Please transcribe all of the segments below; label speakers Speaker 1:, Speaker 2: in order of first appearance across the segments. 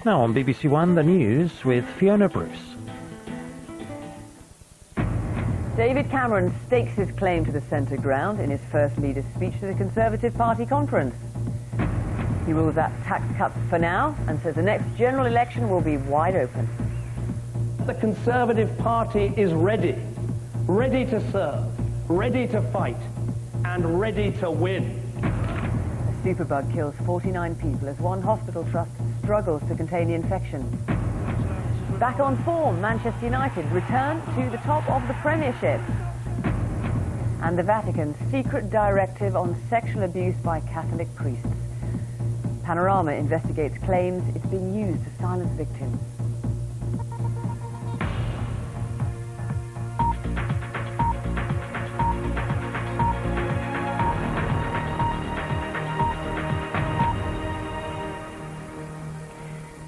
Speaker 1: Now on BBC One, the news with Fiona Bruce.
Speaker 2: David Cameron stakes his claim to the centre ground in his first leader's speech to the Conservative Party conference. He rules out tax cuts for now and says the next general election will be wide open.
Speaker 3: The Conservative Party is ready to serve, ready to fight, and ready to win.
Speaker 2: A superbug kills 49 people as one hospital trust struggles to contain the infection. Back on form, Manchester United return to the top of the Premiership. And the Vatican's secret directive on sexual abuse by Catholic priests. Panorama investigates claims it's being used to silence victims.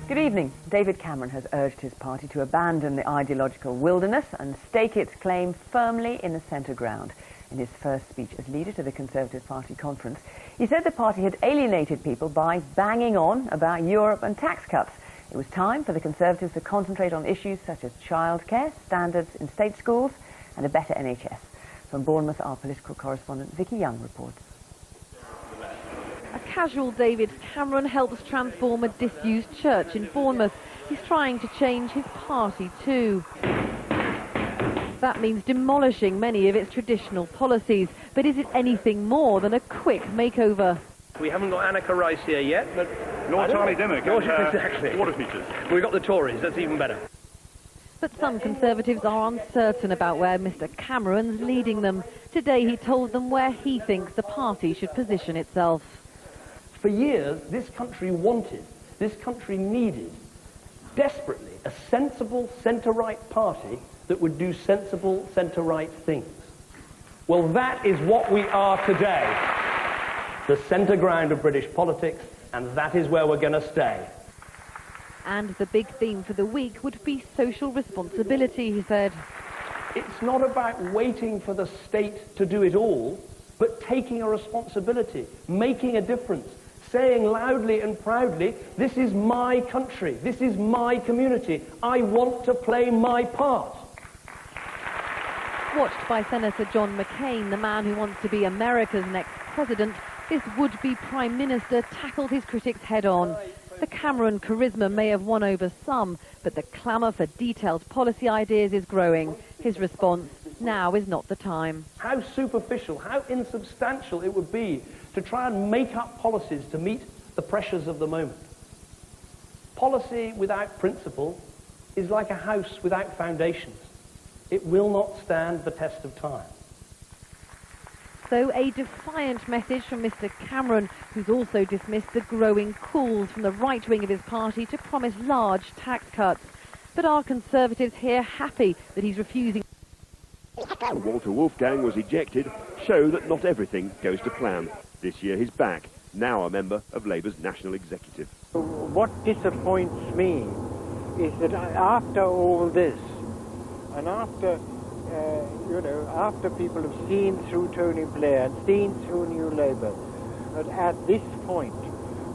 Speaker 2: Good evening. David Cameron has urged his party to abandon the ideological wilderness and stake its claim firmly in the centre ground. In his first speech as leader to the Conservative Party conference, he said the party had alienated people by banging on about Europe and tax cuts. It was time for the Conservatives to concentrate on issues such as childcare, standards in state schools and a better NHS. From Bournemouth, our political correspondent Vicky Young reports.
Speaker 4: A casual David Cameron helps transform a disused church in Bournemouth. He's trying to change his party too. That means demolishing many of its traditional policies. But is it anything more than a quick makeover?
Speaker 3: We haven't got Annika Rice here yet, but...
Speaker 5: Nor Charlie Dimmock.
Speaker 3: Exactly.
Speaker 5: Water features.
Speaker 3: We've got the Tories, that's even better.
Speaker 4: But some Conservatives are uncertain about where Mr Cameron's leading them. Today he told them where he thinks the party should position itself.
Speaker 3: For years, this country wanted, this country needed, desperately, a sensible centre-right party that would do sensible centre-right things. Well, that is what we are today. The centre ground of British politics, and that is where we're going to stay.
Speaker 4: And the big theme for the week would be social responsibility, he said.
Speaker 3: It's not about waiting for the state to do it all, but taking a responsibility, making a difference, saying loudly and proudly, this is my country, this is my community, I want to play my part.
Speaker 4: Watched by Senator John McCain, the man who wants to be America's next president, this would-be Prime Minister tackled his critics head-on. The Cameron charisma may have won over some, but the clamour for detailed policy ideas is growing. His response, now is not the time.
Speaker 3: How superficial, how insubstantial it would be to try and make up policies to meet the pressures of the moment. Policy without principle is like a house without foundations. It will not stand the test of time.
Speaker 4: So a defiant message from Mr Cameron, who's also dismissed the growing calls from the right wing of his party to promise large tax cuts. But are Conservatives here happy that he's refusing?
Speaker 6: Walter Wolfgang was ejected, show that not everything goes to plan. This year he's back, now a member of Labour's National Executive.
Speaker 7: What disappoints me is that after all this, and after after people have seen through Tony Blair and seen through New Labour, that at this point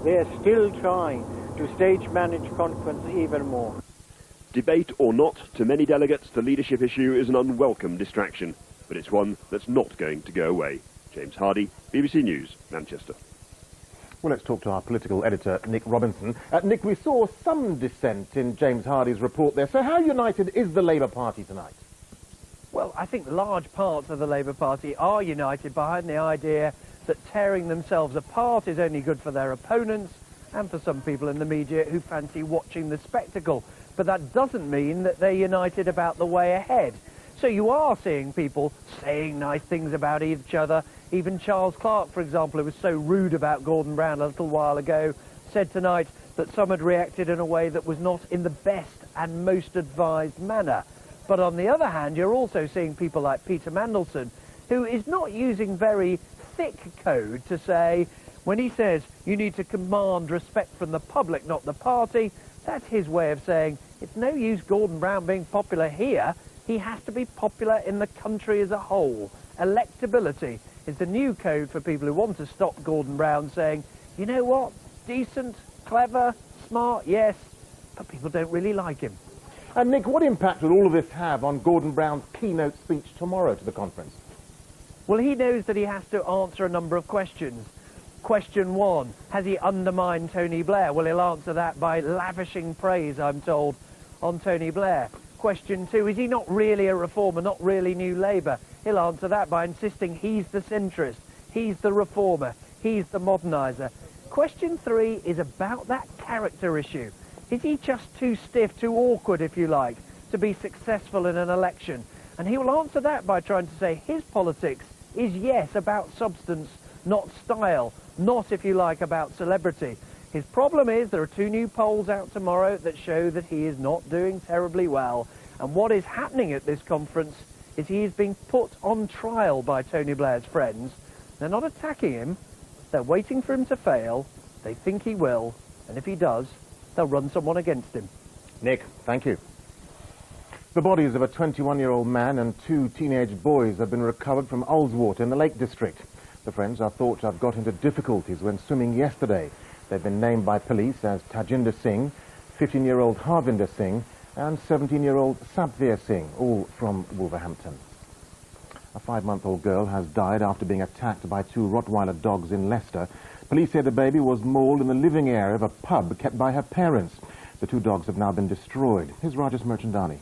Speaker 7: they're still trying to stage manage conference even more.
Speaker 6: Debate or not, to many delegates the leadership issue is an unwelcome distraction, but it's one that's not going to go away. James Hardy, BBC News, Manchester.
Speaker 8: Well, let's talk to our political editor, Nick Robinson. Nick, we saw some dissent in James Hardy's report there. So how united is the Labour Party tonight?
Speaker 9: Well, I think large parts of the Labour Party are united behind the idea that tearing themselves apart is only good for their opponents and for some people in the media who fancy watching the spectacle. But that doesn't mean that they're united about the way ahead. So you are seeing people saying nice things about each other. Even Charles Clarke, for example, who was so rude about Gordon Brown a little while ago, said tonight that some had reacted in a way that was not in the best and most advised manner. But on the other hand, you're also seeing people like Peter Mandelson, who is not using very thick code to say, when he says you need to command respect from the public, not the party, that's his way of saying it's no use Gordon Brown being popular here. He has to be popular in the country as a whole. Electability is the new code for people who want to stop Gordon Brown saying, you know what, decent, clever, smart, yes, but people don't really like him.
Speaker 8: And Nick, what impact will all of this have on Gordon Brown's keynote speech tomorrow to the conference?
Speaker 9: Well, he knows that he has to answer a number of questions. Question 1, has he undermined Tony Blair? Well, he'll answer that by lavishing praise, I'm told, on Tony Blair. Question 2, is he not really a reformer, not really New Labour? He'll answer that by insisting he's the centrist, he's the reformer, he's the moderniser. Question 3 is about that character issue. Is he just too stiff, too awkward, if you like, to be successful in an election? And he will answer that by trying to say his politics is, yes, about substance, not style, not, if you like, about celebrity. His problem is there are 2 new polls out tomorrow that show that he is not doing terribly well. And what is happening at this conference is he is being put on trial by Tony Blair's friends. They're not attacking him. They're waiting for him to fail. They think he will. And if he does, they'll run someone against him.
Speaker 8: Nick, thank you. The bodies of a 21-year-old man and 2 teenage boys have been recovered from Ullswater in the Lake District. The friends are thought to have got into difficulties when swimming yesterday. They've been named by police as Tajinder Singh, 15-year-old Harvinder Singh, and 17-year-old Sabveer Singh, all from Wolverhampton. A 5-month-old girl has died after being attacked by 2 Rottweiler dogs in Leicester. Police say the baby was mauled in the living area of a pub kept by her parents. The 2 dogs have now been destroyed. Here's Rajesh Merchandani.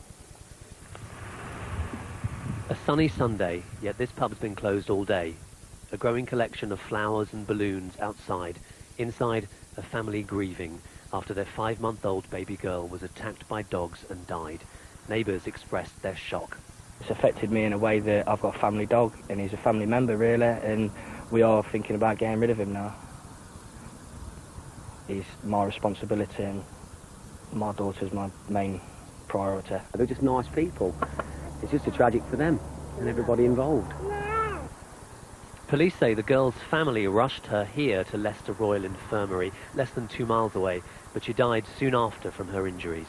Speaker 5: A sunny Sunday, yet this pub's been closed all day. A growing collection of flowers and balloons outside. Inside, a family grieving after their 5-month-old baby girl was attacked by dogs and died. Neighbours expressed their shock.
Speaker 10: It's affected me in a way that I've got a family dog and he's a family member really, and we are thinking about getting rid of him now. He's my responsibility and my daughter's my main priority.
Speaker 5: They're just nice people. It's just a tragic for them and everybody involved. Police say the girl's family rushed her here to Leicester Royal Infirmary, less than 2 miles away, but she died soon after from her injuries.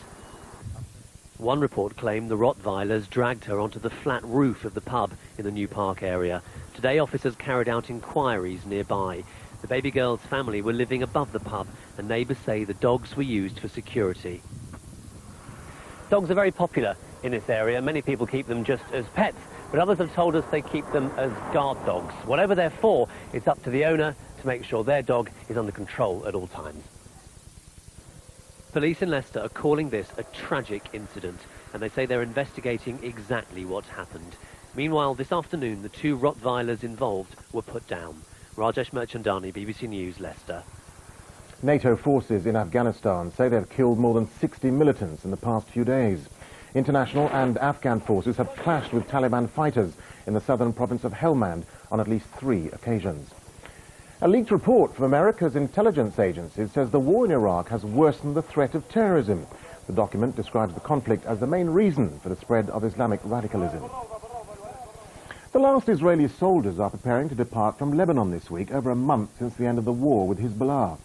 Speaker 5: One report claimed the Rottweilers dragged her onto the flat roof of the pub in the New Park area. Today, officers carried out inquiries nearby. The baby girl's family were living above the pub, and neighbours say the dogs were used for security. Dogs are very popular in this area. Many people keep them just as pets, but others have told us they keep them as guard dogs. Whatever they're for, it's up to the owner to make sure their dog is under control at all times. Police in Leicester are calling this a tragic incident, and they say they're investigating exactly what happened. Meanwhile, this afternoon, the 2 Rottweilers involved were put down. Rajesh Merchandani, BBC News, Leicester.
Speaker 8: NATO forces in Afghanistan say they've killed more than 60 militants in the past few days. International and Afghan forces have clashed with Taliban fighters in the southern province of Helmand on at least 3 occasions. A leaked report from America's intelligence agencies says the war in Iraq has worsened the threat of terrorism. The document describes the conflict as the main reason for the spread of Islamic radicalism. The last Israeli soldiers are preparing to depart from Lebanon this week, over a month since the end of the war with Hezbollah.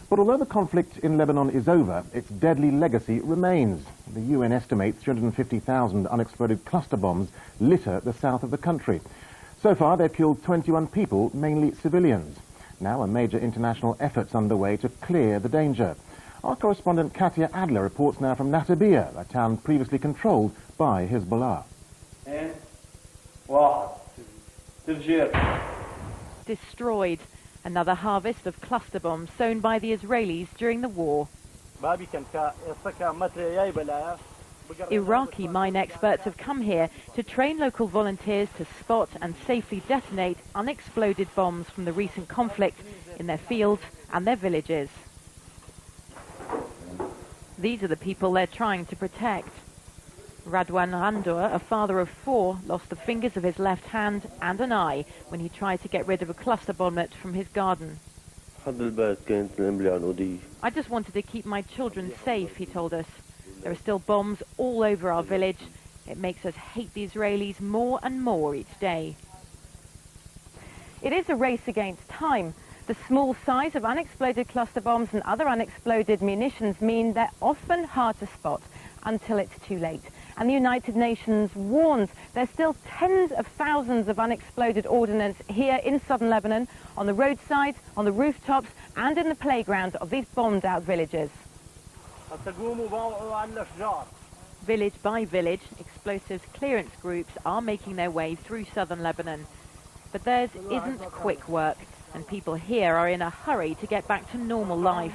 Speaker 8: But although the conflict in Lebanon is over, its deadly legacy remains. The UN estimates 350,000 unexploded cluster bombs litter the south of the country. So far, they've killed 21 people, mainly civilians. Now a major international effort's underway to clear the danger. Our correspondent Katia Adler reports now from Natabia, a town previously controlled by Hezbollah.
Speaker 11: Destroyed. Another harvest of cluster bombs sown by the Israelis during the war. Iraqi mine experts have come here to train local volunteers to spot and safely detonate unexploded bombs from the recent conflict in their fields and their villages. These are the people they're trying to protect. Radwan Randur, a father of 4, lost the fingers of his left hand and an eye when he tried to get rid of a cluster bomblet from his garden. I just wanted to keep my children safe, he told us. There are still bombs all over our village. It makes us hate the Israelis more and more each day. It is a race against time. The small size of unexploded cluster bombs and other unexploded munitions mean they're often hard to spot until it's too late. And the United Nations warns there's still tens of thousands of unexploded ordnance here in southern Lebanon, on the roadsides, on the rooftops, and in the playgrounds of these bombed-out villages. Village by village, explosives clearance groups are making their way through southern Lebanon. But theirs isn't quick work, and people here are in a hurry to get back to normal life.